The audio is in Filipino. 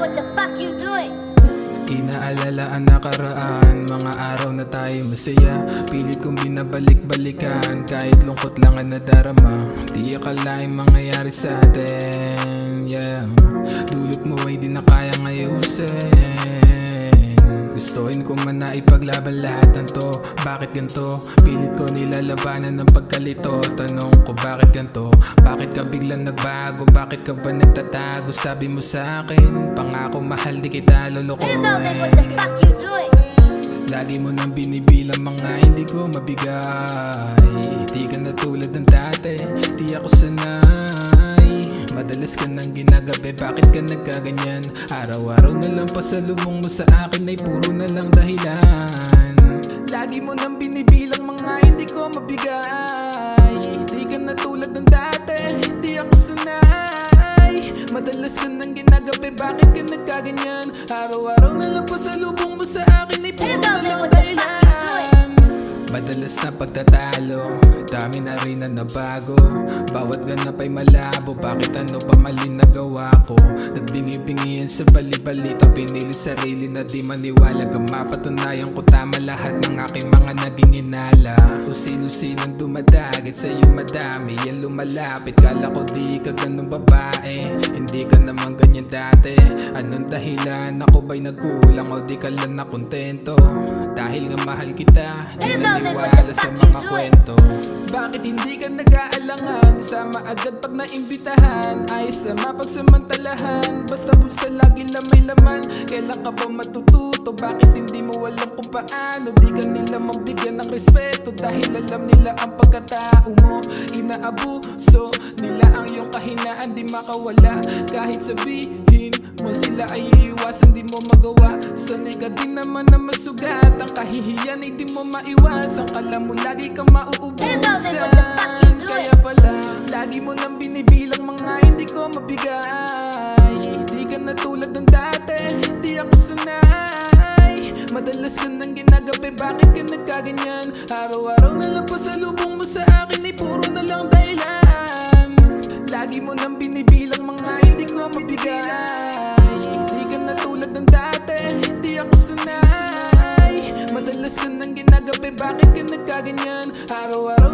what the fuck you doing? Inaalala ang nakaraan, mga araw na tayo masaya. Pilit kong binabalik-balikan, kahit lungkot lang ang nadarama. Di akalaing mangyayari sa atin, yeah. Dulot mo ay di na kayang ayusin. Gustuin ko man na ipaglaban lahat ng to. Bakit ganito? Pilit ko nilalabanan ng pagkalito. Tanong ko bakit ganito? Bakit ka biglang nagbago? Bakit ka ba nagtatago? Sabi mo sa akin, pangako mahal di kita lulukoyin. What the fuck you doing? Lagi mo nang binibilang mga hindi ko mabigay. Di ka na tulad ng dati, di ako sanay. Madalas ka nang ginagabi, bakit ka nagkaganyan? Araw-araw na lang pasalubong mo sa akin ay puro na lang dahilan. Lagi mo nang binibilang mga hindi ko mabigay. Di ka na tulad ng dati, di ako sanay. Madalas ka nang ginagabi, bakit ka nagkaganyan? Araw-araw na lang pasalubong mo sa akin ay puro na lang dahilan. Madalas na pagtatalo, dami na rin na nabago. Bawat ganap ay malabo, bakit ano pa mali nagawa ko? Nagbingi-bingihan sa bali-balita, pinili sarili na di maniwala. Mapatunayan ko tama lahat ng aking mga naging inala. Kung sino-sinong dumadagit sa'yo madami, yan lumalapit. Kala ko di ka ganun babae, hindi ka naman ganyan dati. Anong dahilan? Ako ba'y nagkulang o di ka lang nakontento? Dahil nga mahal kita, di naniwala sa mga kwento. Bakit hindi ka nag-aalangan? Sama agad pag naimbitahan. Ayos na mapagsamantalahan, basta bulsa lagi na may laman. Kailan ka ba matututo? Bakit hindi mo alam kung paano? Di ka nila mabigyan ng respeto, dahil alam nila ang pagkatao mo. Inaabuso nila ang iyong kahinaan, di makawala. Kahit sabihin mo sila ay iiwasan, di mo magawa. Sanay ka din naman na masugat, ang kahihiyan ay di mo maiwasan. Kala mo lagi kang mauubusan, kaya pala lagi mo nang binibilang mga hindi ko mabigay. Di ka na tulad ng dati, di ako sanay. Madalas ka nang ginagabi, bakit ka nagkaganyan? Araw-araw na lang pasalubong mo sa akin ay puro na lang dahilan. Lagi mo nang binibilang mga hindi ko mabigay. Di ka na tulad ng dati, di ako sanay. Madalas ka nang ginagabi, bakit ka nagkaganyan? Araw-araw